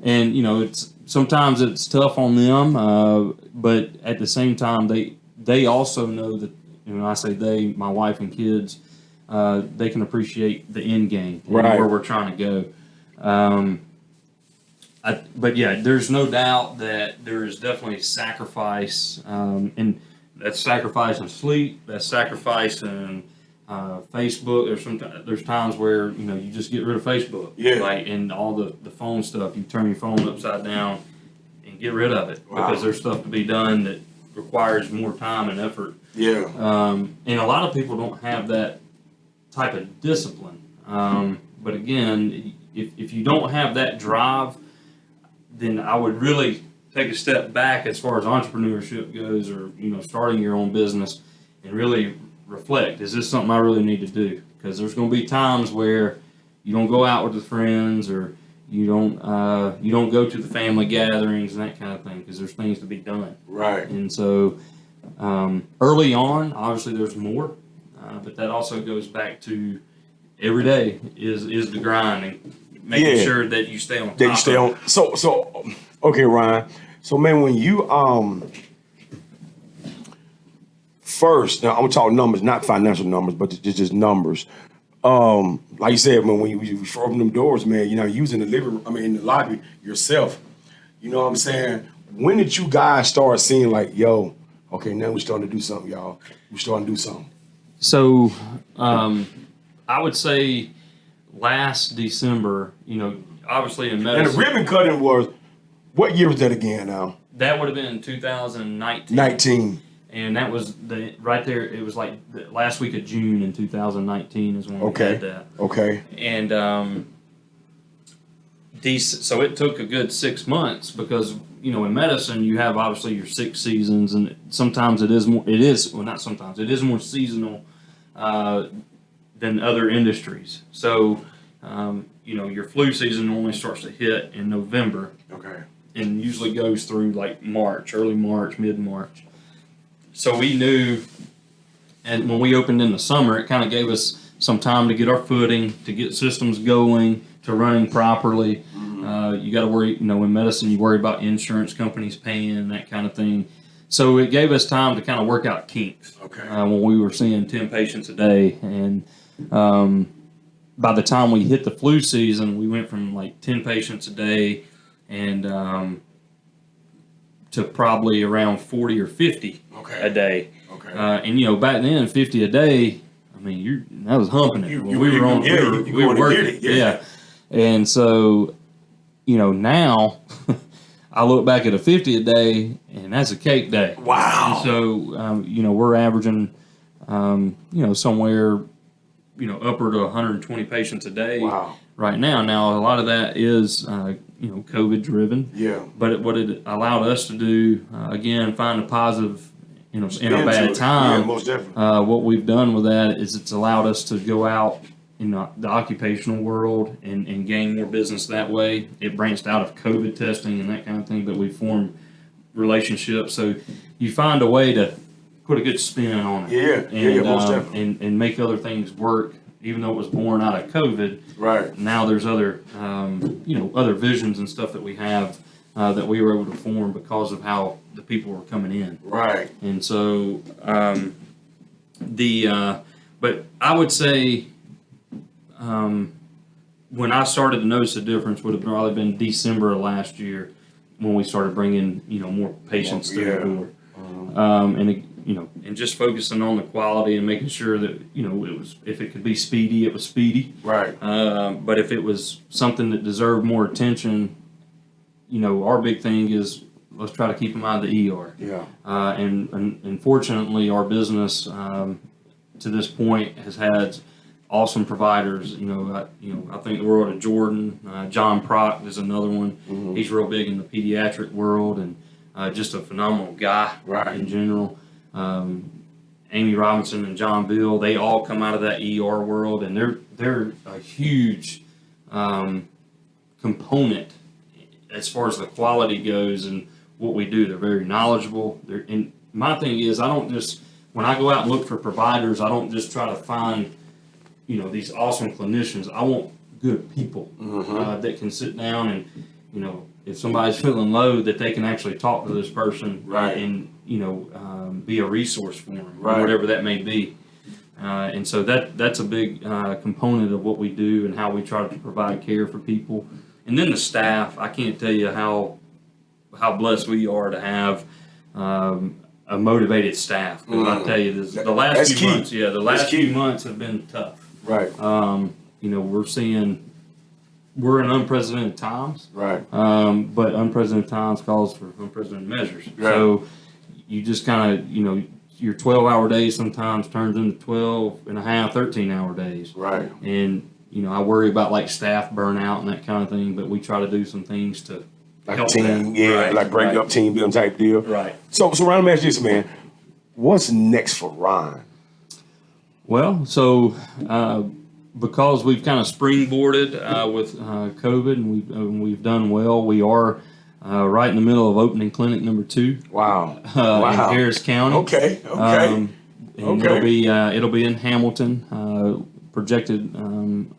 B: And, you know, sometimes it's tough on them, but at the same time, they also know that, you know, I say they, my wife and kids, they can appreciate the end game and where we're trying to go. But yeah, there's no doubt that there is definitely sacrifice, and that's sacrifice in sleep, that's sacrifice in Facebook. There's times where, you know, you just get rid of Facebook, like, and all the phone stuff. You turn your phone upside down and get rid of it because there's stuff to be done that requires more time and effort. And a lot of people don't have that type of discipline. But again, if you don't have that drive, then I would really take a step back as far as entrepreneurship goes, or, you know, starting your own business, and really reflect, is this something I really need to do? Because there's going to be times where you don't go out with the friends, or you don't go to the family gatherings and that kind of thing, because there's things to be done. And so early on, obviously there's more, but that also goes back to every day is the grind and making sure that you stay on top. That you stay on.
A: So okay, Ryan. So man, when you first, now I'm gonna talk numbers, not financial numbers, but just numbers. Like you said, man, when you open them doors, man, you know, using in the lobby yourself. You know what I'm saying? When did you guys start seeing like, yo, okay, now we're starting to do something, y'all. We're starting to do something.
B: So, I would say last December, you know, obviously in medicine.
A: And the ribbon cutting was, what year was that again now?
B: That would have been 2019.
A: 19.
B: And that was right there. It was like the last week of June in 2019 is when we had that.
A: Okay.
B: And so it took a good 6 months because, you know, in medicine you have obviously your 6 seasons, and sometimes it is more seasonal than other industries. So, you know, your flu season normally starts to hit in November.
A: Okay.
B: And usually goes through like March, early March, mid-March. So we knew, and when we opened in the summer, it kind of gave us some time to get our footing, to get systems going, to running properly. You got to worry, you know, in medicine, you worry about insurance companies paying, that kind of thing. So it gave us time to kind of work out kinks. When we were seeing 10 patients a day. And by the time we hit the flu season, we went from like 10 patients a day and to probably around 40 or 50 a day. And, you know, back then, 50 a day, I mean, that was humping it. We were working. Yeah. And so, you know, now I look back at a 50 a day, and that's a cake day.
A: Wow.
B: And so, you know, we're averaging, you know, somewhere, you know, upward of 120 patients a day right now. Now, a lot of that is, you know, COVID driven.
A: Yeah.
B: But what it allowed us to do, again, find a positive, you know, in a bad time.
A: Yeah, most definitely.
B: What we've done with that is it's allowed us to go out in the occupational world and gain more business that way. It branched out of COVID testing and that kind of thing, but we formed relationships. So you find a way to put a good spin on it.
A: Yeah, most definitely.
B: And make other things work, even though it was born out of COVID.
A: Right.
B: Now there's other, other visions and stuff that we have that we were able to form because of how the people were coming in.
A: Right.
B: And so, but I would say, when I started to notice a difference would have probably been December of last year when we started bringing, more patients to the door. And just focusing on the quality and making sure that, it was, if it could be speedy, it was speedy.
A: Right.
B: But if it was something that deserved more attention, our big thing is let's try to keep them out of the ER.
A: Yeah.
B: And fortunately, our business to this point has had awesome providers. I think the world of Jordan. John Prock is another one.
A: Mm-hmm.
B: He's real big in the pediatric world and just a phenomenal guy in general. Amy Robinson and John Bill, they all come out of that ER world, and they're a huge component as far as the quality goes and what we do. They're very knowledgeable. And my thing is, when I go out and look for providers, I don't just try to find, these awesome clinicians. I want good people that can sit down and, if somebody's feeling low, that they can actually talk to this person and, be a resource for them, whatever that may be. And so that's a big component of what we do and how we try to provide care for people. And then the staff, I can't tell you how blessed we are to have a motivated staff. Because I tell you, the last few months have been tough.
A: Right.
B: We're in unprecedented times.
A: Right.
B: But unprecedented times calls for unprecedented measures. Right. So you just kind of, your 12-hour days sometimes turns into 12 and a half, 13-hour days. Right. And, I worry about like staff burnout and that kind of thing, but we try to do some things to
A: like
B: help
A: team,
B: that.
A: like break up team building type deal.
B: Right.
A: So Ryan, let me ask you this, man. What's next for Ryan?
B: Well, so because we've kind of springboarded with COVID and we've done well, we are right in the middle of opening clinic number 2.
A: Wow.
B: In Harris County.
A: Okay.
B: It'll be in Hamilton. Projected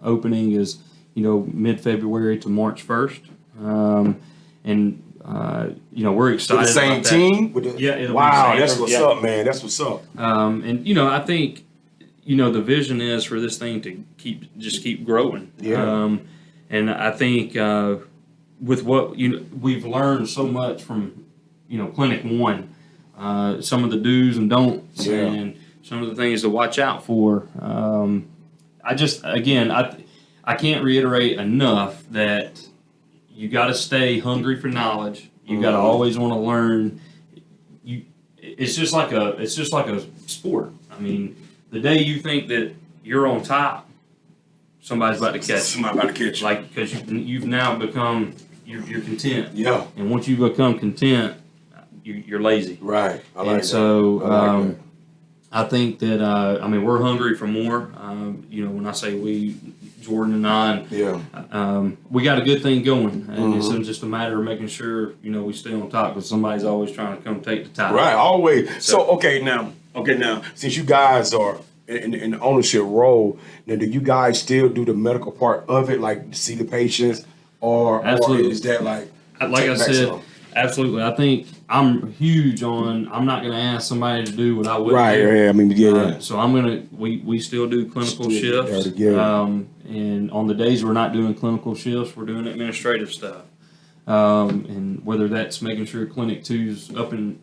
B: opening is mid-February to March 1st. We're excited.
A: With the same
B: about that.
A: team?
B: It'll
A: wow,
B: be the same.
A: that's what's up, man. That's what's up.
B: I think the vision is for this thing to keep growing.
A: Yeah.
B: And I think with what we've learned so much from Clinic 1, some of the do's and don'ts and some of the things to watch out for. I can't reiterate enough that you got to stay hungry for knowledge. You got to always want to learn. It's just like a sport. I mean, the day you think that you're on top, somebody's about to catch you.
A: Somebody's about to catch you.
B: Like, because you've now become, you're content.
A: Yeah.
B: And once you become content, you're lazy.
A: Right. I like
B: and
A: that.
B: so
A: I like that.
B: I think that, we're hungry for more. When I say we, Jordan and I, we got a good thing going. And it's just a matter of making sure, we stay on top because somebody's always trying to come take the top.
A: Right, always. So okay, now, since you guys are in the ownership role, now do you guys still do the medical part of it, like see the patients, or is that like
B: I said, absolutely. I think I'm huge on. I'm not going to ask somebody to do what I wouldn't do.
A: Right. Yeah. I mean,
B: So I'm gonna. We still do clinical shifts. And on the days we're not doing clinical shifts, we're doing administrative stuff. And whether that's making sure Clinic 2's up and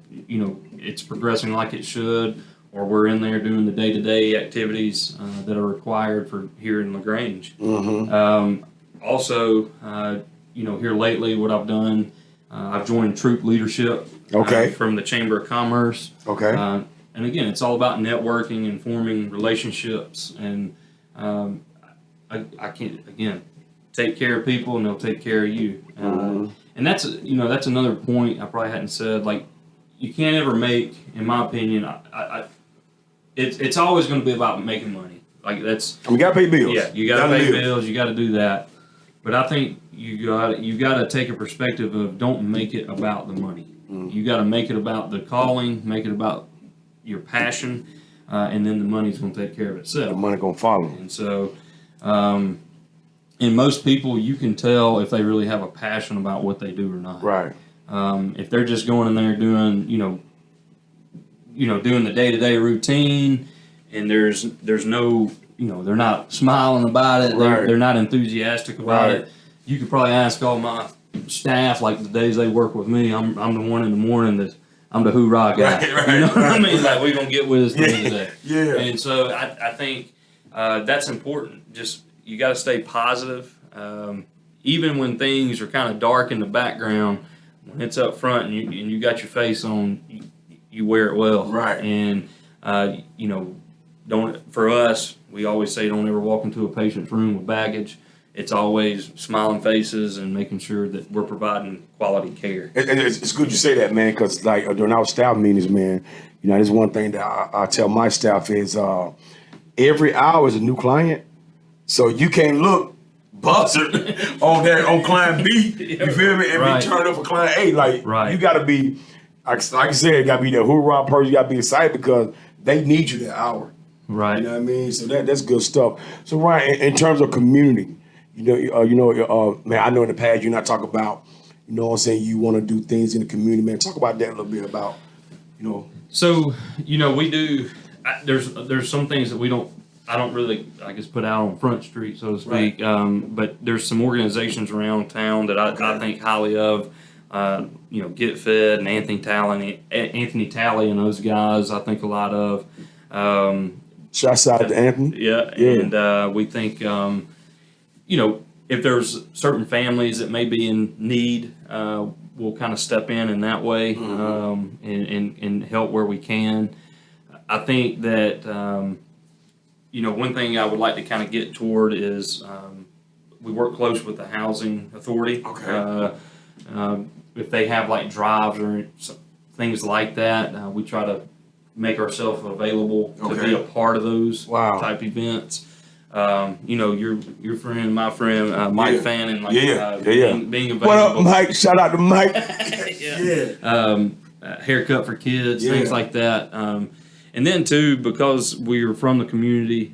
B: it's progressing like it should, or we're in there doing the day-to-day activities that are required for here in LaGrange. Also, here lately, what I've done. I've joined troop leadership from the Chamber of Commerce. And again, it's all about networking and forming relationships. And I can't, again, take care of people and they'll take care of you. And that's another point I probably hadn't said. Like, you can't ever make, in my opinion, it's always going to be about making money. Like that's.
A: You gotta pay bills.
B: Yeah, you gotta pay bills. You got to do that. But I think you got to take a perspective of don't make it about the money. You got to make it about the calling, make it about your passion, and then the money's going to take care of itself.
A: The money gonna follow.
B: And so, in most people, you can tell if they really have a passion about what they do or not.
A: Right.
B: If they're just going in there doing, doing the day-to-day routine, and there's no, they're not smiling about it.
A: Right.
B: They're not enthusiastic about it. You could probably ask all my staff, like the days they work with me, I'm the one in the morning that I'm the hoorah guy.
A: Right,
B: you know what I mean? Like, we're going to get with us the end of the day.
A: Yeah.
B: And so I think that's important. Just, you got to stay positive. Even when things are kind of dark in the background, when it's up front and you got your face on, you wear it well.
A: Right.
B: And, for us, we always say don't ever walk into a patient's room with baggage. It's always smiling faces and making sure that we're providing quality care.
A: And it's good you say that, man, because like during our staff meetings, man, there's one thing that I tell my staff is every hour is a new client, so you can't look buzzard on client B. You feel me? And
B: Right.
A: be turned up for client A. Like
B: Right.
A: you got to be, like I said, you got to be that hoorah person. You got to be excited because they need you that hour.
B: Right.
A: You know what I mean? So that's good stuff. So Ryan, in terms of community, man, I know in the past you not talk about, what I'm saying, you want to do things in the community, man. Talk about that a little bit about,
B: So, we do. There's some things that I don't really, I guess, put out on Front Street, so to speak.
A: Right.
B: But there's some organizations around town that I think highly of. Get Fed and Anthony Talley and those guys I think a lot of.
A: Shouts out to Anthony.
B: Yeah. And we think, if there's certain families that may be in need, we'll kind of step in that way, and help where we can. I think that, one thing I would like to kind of get toward is we work close with the housing authority.
A: Okay.
B: If they have like drives or things like that, we try to make ourselves available to be a part of those type events. Your friend, my friend, Mike Fannin, being available.
A: What up, Mike? Shout out to Mike.
B: Haircut for kids, things like that. And then too, because we're from the community,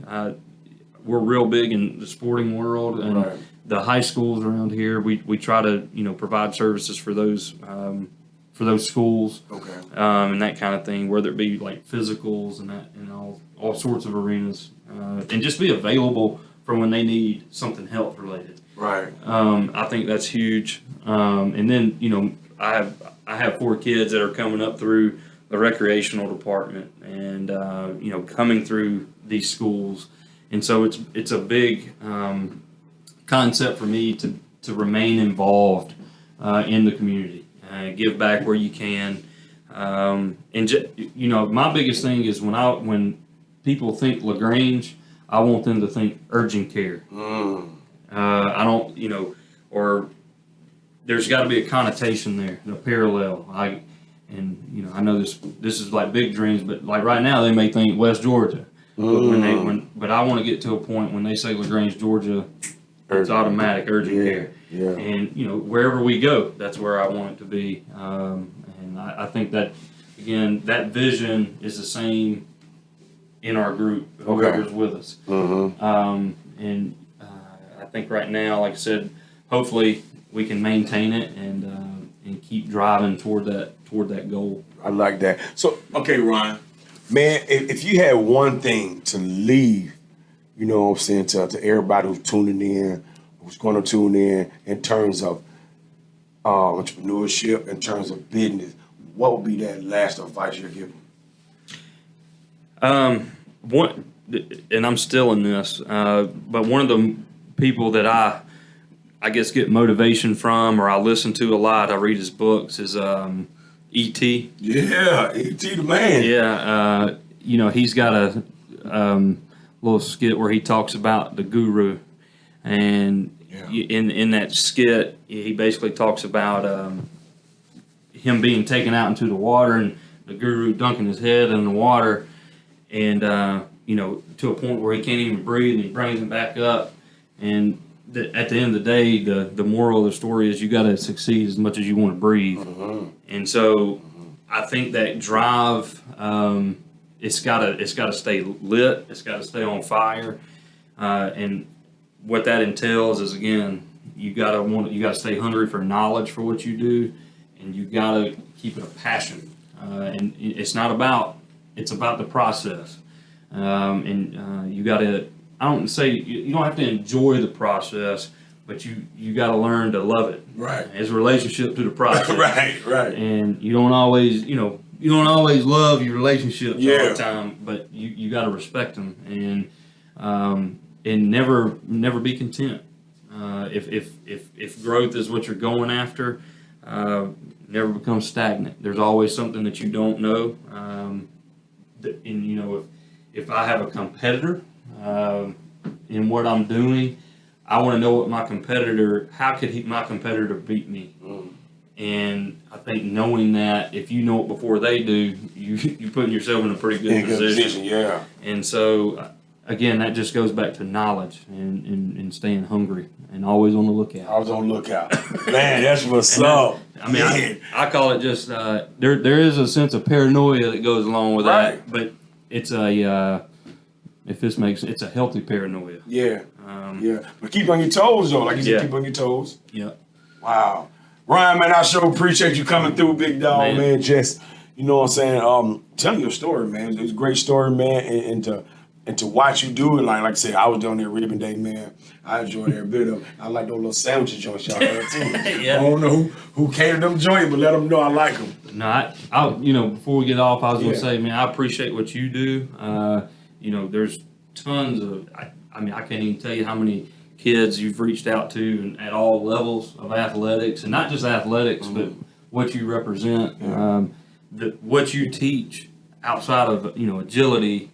B: we're real big in the sporting world and the high schools around here. We try to provide services for those schools, and that kind of thing, whether it be like physicals and all sorts of arenas, and just be available for when they need something health related.
A: Right.
B: I think that's huge. And then I have 4 kids that are coming up through the recreational department and coming through these schools, and so it's a big concept for me to remain involved in the community. Give back where you can, and my biggest thing is when people think LaGrange, I want them to think UrgenCare. I don't, or there's got to be a connotation there, a parallel. I know this is like big dreams, but like right now they may think West Georgia, but I want to get to a point when they say LaGrange, Georgia, it's automatic UrgenCare.
A: Yeah.
B: And wherever we go, that's where I want it to be. And I think that again, that vision is the same in our group, whoever's with us. And I think right now, like I said, hopefully we can maintain it and keep driving toward that goal.
A: I like that. So, okay, Ryan, man, if you had one thing to leave, what I'm saying, to everybody who's tuning in, who's going to tune in terms of entrepreneurship, in terms of business, what would be that last advice you're giving?
B: One, and I'm still in this, but one of the people that I guess get motivation from, or I listen to a lot, I read his books, is E.T.
A: Yeah, E.T. the man.
B: Yeah, he's got a little skit where he talks about the guru, and in that skit, he basically talks about him being taken out into the water and the guru dunking his head in the water, and to a point where he can't even breathe, and he brings him back up. And at the end of the day, the moral of the story is you got to succeed as much as you want to breathe. And so I think that drive, it's gotta stay lit. It's got to stay on fire. And what that entails is, again, you gotta stay hungry for knowledge for what you do, and you gotta keep it a passion. And it's about the process. You gotta. I don't say you don't have to enjoy the process, but you got to learn to love it.
A: Right.
B: As a relationship to the process.
A: Right.
B: And you don't always love your relationships all the time, but you got to respect them and never be content. If growth is what you're going after, never become stagnant. There's always something that you don't know. If I have a competitor in what I'm doing, I want to know what how could my competitor beat me? And I think knowing that, if you know it before they do, you're putting yourself in a pretty good position.
A: Yeah.
B: And so, again, that just goes back to knowledge and staying hungry and always on the lookout.
A: I was on the lookout. Man, that's what's up.
B: I call it just, there is a sense of paranoia that goes along with that, but it's it's a healthy paranoia.
A: Yeah. But keep on your toes, though. Like you said, keep on your toes.
B: Yeah.
A: Wow. Ryan, man, I sure appreciate you coming through, big dog, man. Just, you know what I'm saying? Telling your story, man. It's a great story, man. And to watch you do it, like I said, I was down there Ribbon Day, man. I enjoyed every bit of it. I like those little sandwiches joints y'all had, too.
B: Yeah.
A: I don't know who catered them joints, but let them know I like them.
B: No, before we get off, I was going to say, man, I appreciate what you do. There's tons of, I can't even tell you how many kids you've reached out to at all levels of athletics, and not just athletics, but what you represent, what you teach outside of, agility.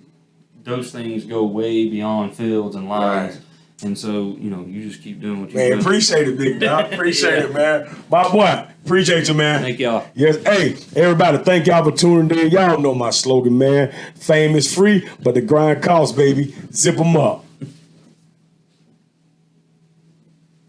B: Those things go way beyond fields and lines. Right. And so, you just keep doing what you're doing. Man,
A: appreciate it, big dog. Appreciate it, man. My boy, appreciate you, man.
B: Thank y'all.
A: Yes, hey, everybody, thank y'all for tuning in. Y'all know my slogan, man. Fame is free, but the grind costs, baby. Zip them up.